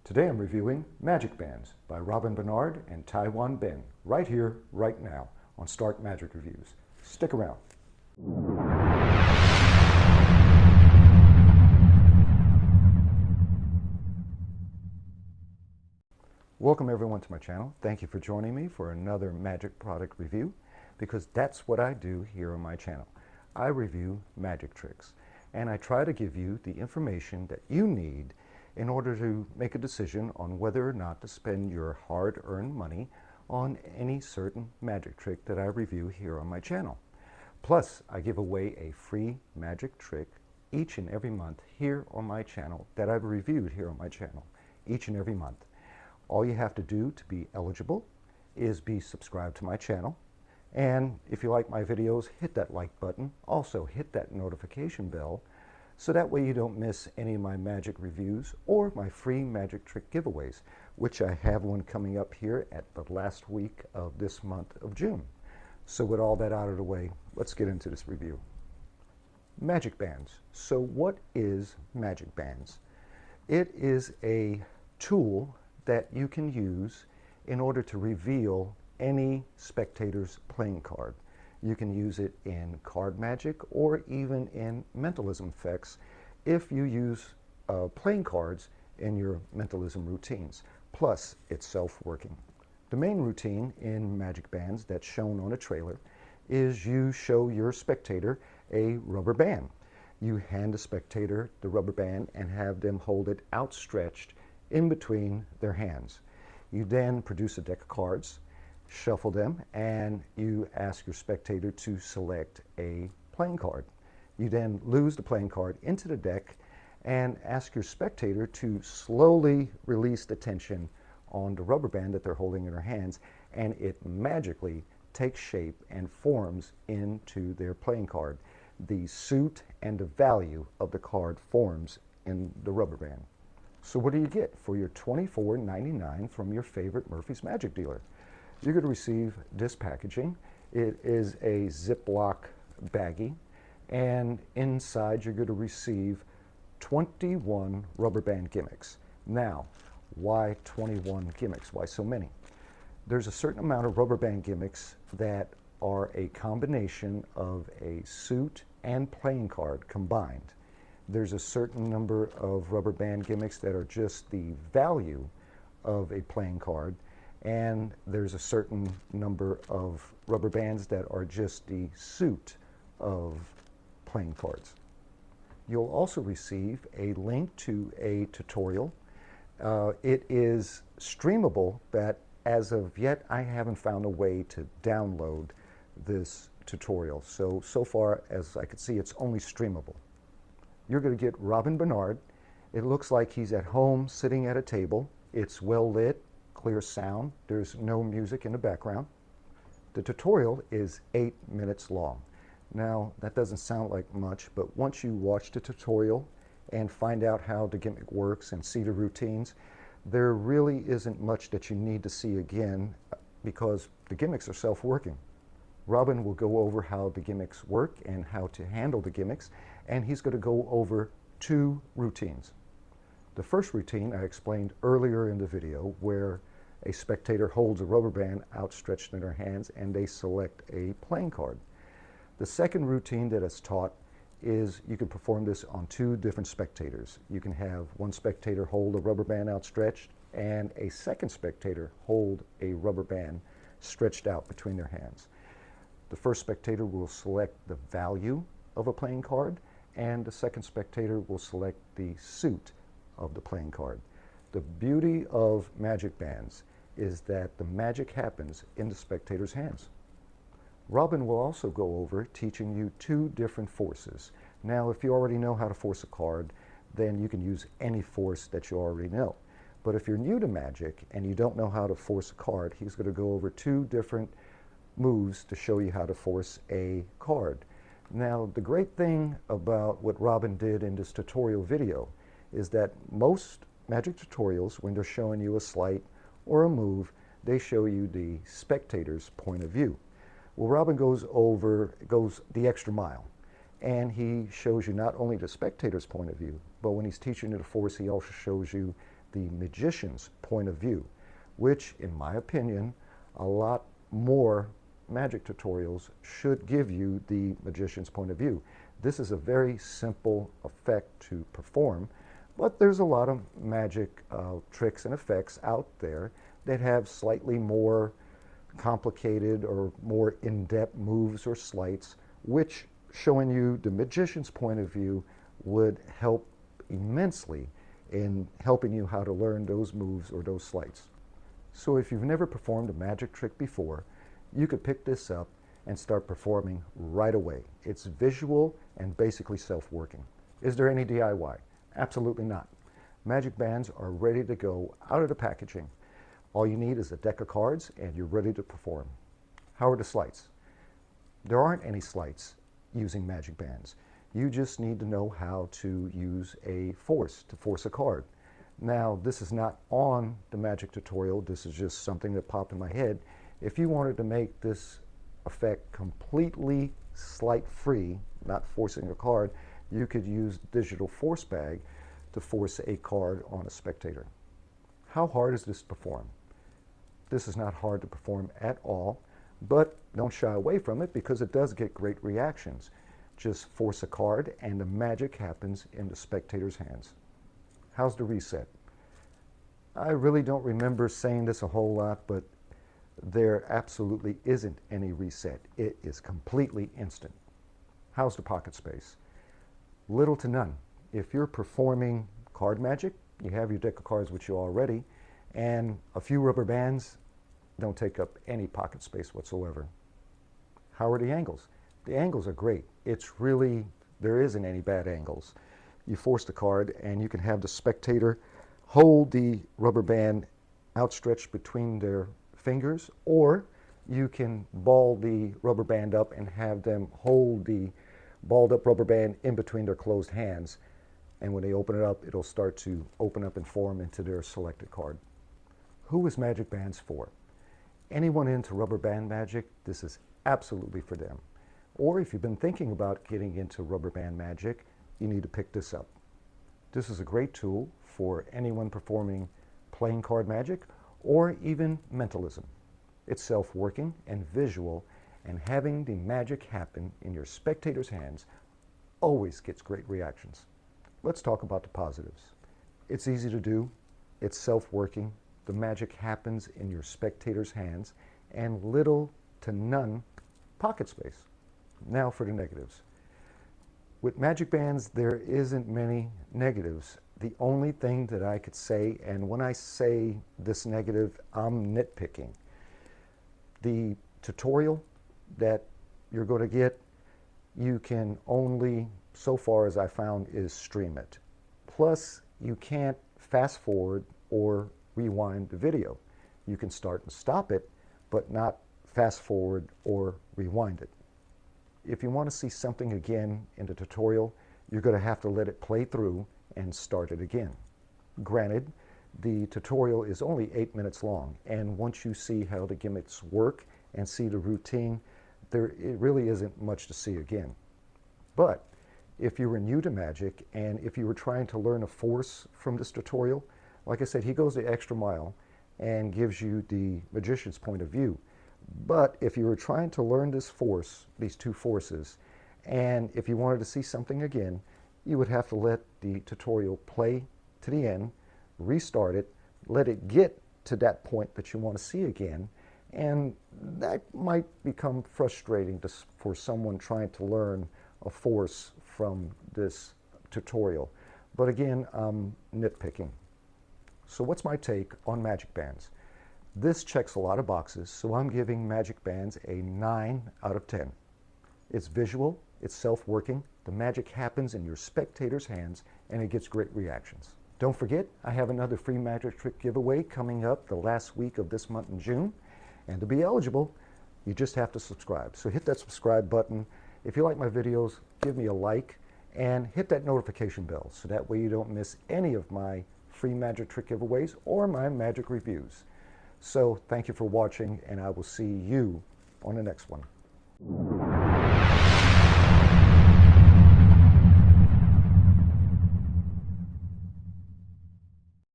Today I'm reviewing Magic Bandz by Robin Bernard and Taiwan Ben, right here, right now, on Start Magic Reviews. Stick around. Welcome everyone to my channel. Thank you for joining me for another magic product review, because that's what I do here on my channel. I review magic tricks, and I try to give you the information that you need in order to make a decision on whether or not to spend your hard-earned money on any certain magic trick that I review here on my channel. Plus, I give away a free magic trick each and every month here on my channel that I've reviewed here on my channel each and every month. All you have to do to be eligible is be subscribed to my channel. And if you like my videos, hit that like button. Also, hit that notification bell so that way you don't miss any of my magic reviews or my free magic trick giveaways, which I have one coming up here at the last week of this month of June. So with all that out of the way, let's get into this review. Magic Bandz. So what is Magic Bandz? It is a tool that you can use in order to reveal any spectator's playing card. You can use it in card magic or even in mentalism effects if you use playing cards in your mentalism routines. Plus, it's self-working. The main routine in Magic Bandz that's shown on a trailer is you show your spectator a rubber band. You hand the spectator the rubber band and have them hold it outstretched in between their hands. You then produce a deck of cards, shuffle them, and you ask your spectator to select a playing card. You then lose the playing card into the deck and ask your spectator to slowly release the tension on the rubber band that they're holding in their hands, and it magically takes shape and forms into their playing card. The suit and the value of the card forms in the rubber band. So what do you get for your $24.99 from your favorite Murphy's Magic dealer? You're going to receive this packaging. It is a Ziploc baggie, and inside you're going to receive 21 rubber band gimmicks. Now, why 21 gimmicks? Why so many? There's a certain amount of rubber band gimmicks that are a combination of a suit and playing card combined. There's a certain number of rubber band gimmicks that are just the value of a playing card, and there's a certain number of rubber bands that are just the suit of playing cards. You'll also receive a link to a tutorial. It is streamable, but as of yet I haven't found a way to download this tutorial. So far as I could see, it's only streamable. You're going to get Robin Bernard. It looks like he's at home sitting at a table. It's well lit, clear sound. There's no music in the background. The tutorial is 8 minutes long. Now, that doesn't sound like much, but once you watch the tutorial and find out how the gimmick works and see the routines, there really isn't much that you need to see again, because the gimmicks are self-working. Robin will go over how the gimmicks work and how to handle the gimmicks, and he's going to go over 2 routines. The first routine I explained earlier in the video, where a spectator holds a rubber band outstretched in their hands and they select a playing card. The second routine that is taught is you can perform this on 2 different spectators. You can have one spectator hold a rubber band outstretched and a second spectator hold a rubber band stretched out between their hands. The first spectator will select the value of a playing card, and the second spectator will select the suit of the playing card. The beauty of Magic Bandz is that the magic happens in the spectator's hands. Robin will also go over teaching you 2 different forces. Now, if you already know how to force a card, then you can use any force that you already know. But if you're new to magic and you don't know how to force a card, he's going to go over 2 different moves to show you how to force a card. Now, the great thing about what Robin did in this tutorial video is that most magic tutorials, when they're showing you a sleight or a move, they show you the spectator's point of view. Well, Robin goes the extra mile, and he shows you not only the spectator's point of view, but when he's teaching you the force, he also shows you the magician's point of view, which, in my opinion, a lot more magic tutorials should give you the magician's point of view. This is a very simple effect to perform, but there's a lot of magic tricks and effects out there that have slightly more complicated or more in-depth moves or sleights, which showing you the magician's point of view would help immensely in helping you how to learn those moves or those sleights. So if you've never performed a magic trick before, you could pick this up and start performing right away. It's visual and basically self-working. Is there any DIY? Absolutely not. Magic Bandz are ready to go out of the packaging. All you need is a deck of cards and you're ready to perform. How are the sleights? There aren't any sleights using Magic Bandz. You just need to know how to use a force to force a card. Now, this is not on the magic tutorial. This is just something that popped in my head. If you wanted to make this effect completely sleight-free, not forcing a card, you could use digital force bag to force a card on a spectator. How hard is this to perform? This is not hard to perform at all, but don't shy away from it because it does get great reactions. Just force a card and the magic happens in the spectator's hands. How's the reset? I really don't remember saying this a whole lot, but there absolutely isn't any reset. It is completely instant. How's the pocket space? Little to none. If you're performing card magic, you have your deck of cards with you already, and a few rubber bands don't take up any pocket space whatsoever. How are the angles? The angles are great. It's really, there isn't any bad angles. You force the card and you can have the spectator hold the rubber band outstretched between their fingers, or you can ball the rubber band up and have them hold the balled up rubber band in between their closed hands, and when they open it up, it'll start to open up and form into their selected card. Who is Magic Bandz for? Anyone into rubber band magic, this is absolutely for them. Or if you've been thinking about getting into rubber band magic, you need to pick this up. This is a great tool for anyone performing playing card magic or even mentalism. It's self-working and visual, and having the magic happen in your spectator's hands always gets great reactions. Let's talk about the positives. It's easy to do, it's self-working, the magic happens in your spectator's hands, and little to none pocket space. Now for the negatives. With Magic Bandz, there isn't many negatives. The only thing that I could say, and when I say this negative, I'm nitpicking. The tutorial that you're going to get, you can only, so far as I found, is stream it. Plus, you can't fast forward or rewind the video. You can start and stop it, but not fast forward or rewind it. If you want to see something again in the tutorial, you're going to have to let it play through and start it again. Granted, the tutorial is only 8 minutes long, and once you see how the gimmicks work and see the routine, it really isn't much to see again. But if you were new to magic and if you were trying to learn a force from this tutorial, like I said, he goes the extra mile and gives you the magician's point of view. But if you were trying to learn this force, these two forces, and if you wanted to see something again, you would have to let the tutorial play to the end, restart it, let it get to that point that you want to see again, and that might become frustrating for someone trying to learn a force from this tutorial. But again, I'm nitpicking. So what's my take on Magic Bandz? This checks a lot of boxes, so I'm giving Magic Bandz a 9 out of 10. It's visual, it's self-working, the magic happens in your spectator's hands, and it gets great reactions. Don't forget, I have another free magic trick giveaway coming up the last week of this month in June, and to be eligible, you just have to subscribe. So hit that subscribe button. If you like my videos, give me a like, and hit that notification bell, so that way you don't miss any of my free magic trick giveaways or my magic reviews. So thank you for watching, and I will see you on the next one.